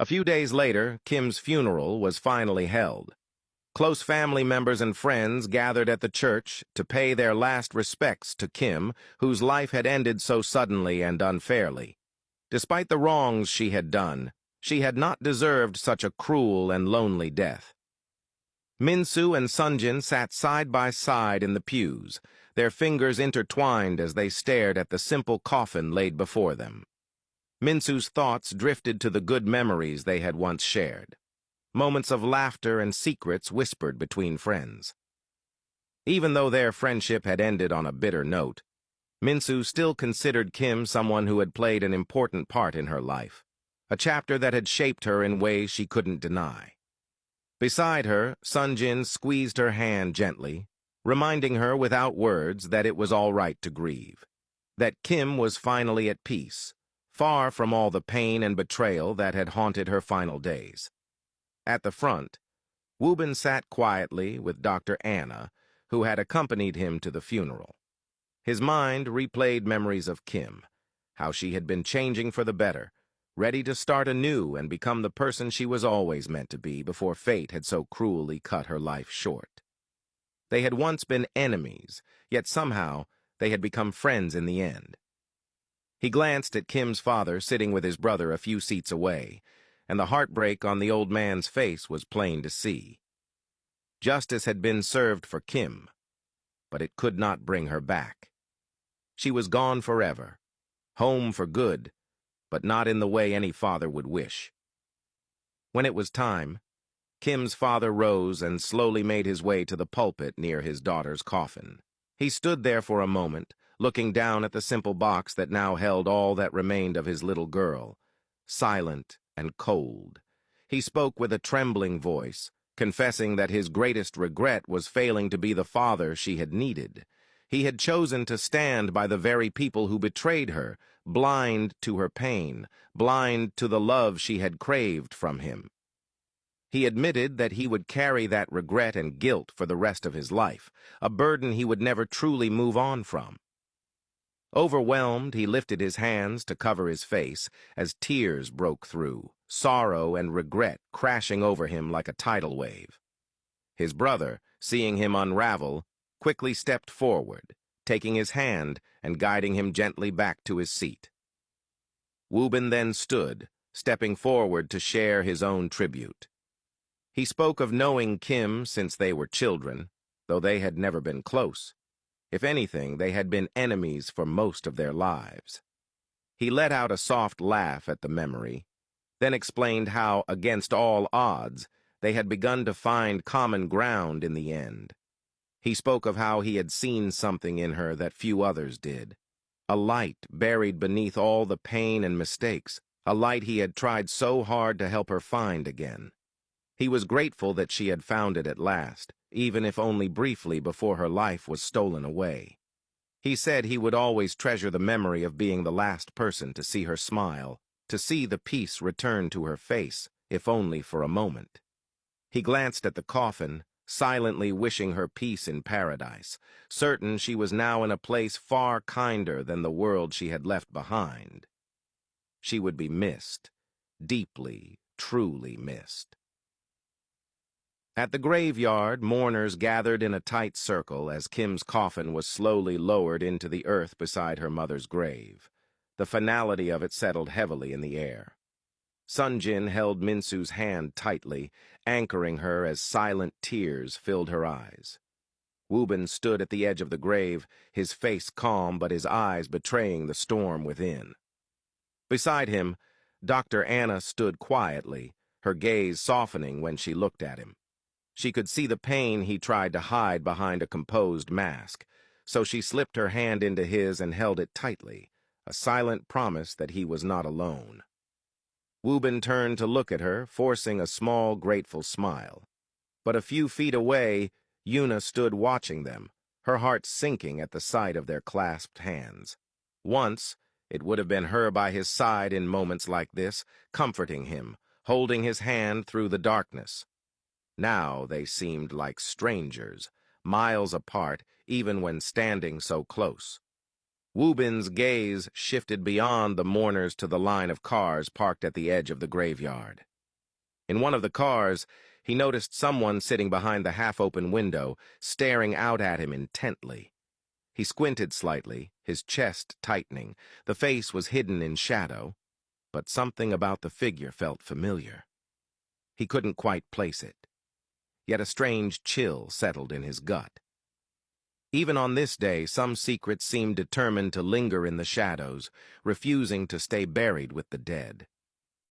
A few days later, Kim's funeral was finally held. Close family members and friends gathered at the church to pay their last respects to Kim, whose life had ended so suddenly and unfairly. Despite the wrongs she had done, she had not deserved such a cruel and lonely death. Minsu and Sonjin sat side by side in the pews, their fingers intertwined as they stared at the simple coffin laid before them. Minsu's thoughts drifted to the good memories they had once shared. Moments of laughter and secrets whispered between friends. Even though their friendship had ended on a bitter note, Minsu still considered Kim someone who had played an important part in her life, a chapter that had shaped her in ways she couldn't deny. Beside her, Sonjin squeezed her hand gently, reminding her without words that it was all right to grieve, that Kim was finally at peace, far from all the pain and betrayal that had haunted her final days. At the front, Wuben sat quietly with Dr. Anna, who had accompanied him to the funeral. His mind replayed memories of Kim, how she had been changing for the better, ready to start anew and become the person she was always meant to be before fate had so cruelly cut her life short. They had once been enemies, yet somehow they had become friends in the end. He glanced at Kim's father sitting with his brother a few seats away, and the heartbreak on the old man's face was plain to see. Justice had been served for Kim, but it could not bring her back. She was gone forever, home for good, but not in the way any father would wish. When it was time, Kim's father rose and slowly made his way to the pulpit near his daughter's coffin. He stood there for a moment, looking down at the simple box that now held all that remained of his little girl, silent and cold. He spoke with a trembling voice, confessing that his greatest regret was failing to be the father she had needed. He had chosen to stand by the very people who betrayed her, blind to her pain, blind to the love she had craved from him. He admitted that he would carry that regret and guilt for the rest of his life, a burden he would never truly move on from. Overwhelmed, he lifted his hands to cover his face as tears broke through, sorrow and regret crashing over him like a tidal wave. His brother, seeing him unravel, quickly stepped forward, taking his hand and guiding him gently back to his seat. Wuben then stood, stepping forward to share his own tribute. He spoke of knowing Kim since they were children, though they had never been close. If anything, they had been enemies for most of their lives. He let out a soft laugh at the memory, then explained how, against all odds, they had begun to find common ground in the end. He spoke of how he had seen something in her that few others did, a light buried beneath all the pain and mistakes, a light he had tried so hard to help her find again. He was grateful that she had found it at last, even if only briefly before her life was stolen away. He said he would always treasure the memory of being the last person to see her smile, to see the peace return to her face, if only for a moment. He glanced at the coffin, silently wishing her peace in paradise, certain she was now in a place far kinder than the world she had left behind. She would be missed, deeply, truly missed. At the graveyard, mourners gathered in a tight circle as Kim's coffin was slowly lowered into the earth beside her mother's grave. The finality of it settled heavily in the air. Sonjin held Minsu's hand tightly, anchoring her as silent tears filled her eyes. Wuben stood at the edge of the grave, his face calm but his eyes betraying the storm within. Beside him, Dr. Anna stood quietly, her gaze softening when she looked at him. She could see the pain he tried to hide behind a composed mask, so she slipped her hand into his and held it tightly, a silent promise that he was not alone. Wuben turned to look at her, forcing a small, grateful smile. But a few feet away, Yuna stood watching them, her heart sinking at the sight of their clasped hands. Once, it would have been her by his side in moments like this, comforting him, holding his hand through the darkness. Now they seemed like strangers, miles apart, even when standing so close. Wuben's gaze shifted beyond the mourners to the line of cars parked at the edge of the graveyard. In one of the cars, he noticed someone sitting behind the half-open window, staring out at him intently. He squinted slightly, his chest tightening. The face was hidden in shadow, but something about the figure felt familiar. He couldn't quite place it. Yet a strange chill settled in his gut. Even on this day, some secret seemed determined to linger in the shadows, refusing to stay buried with the dead.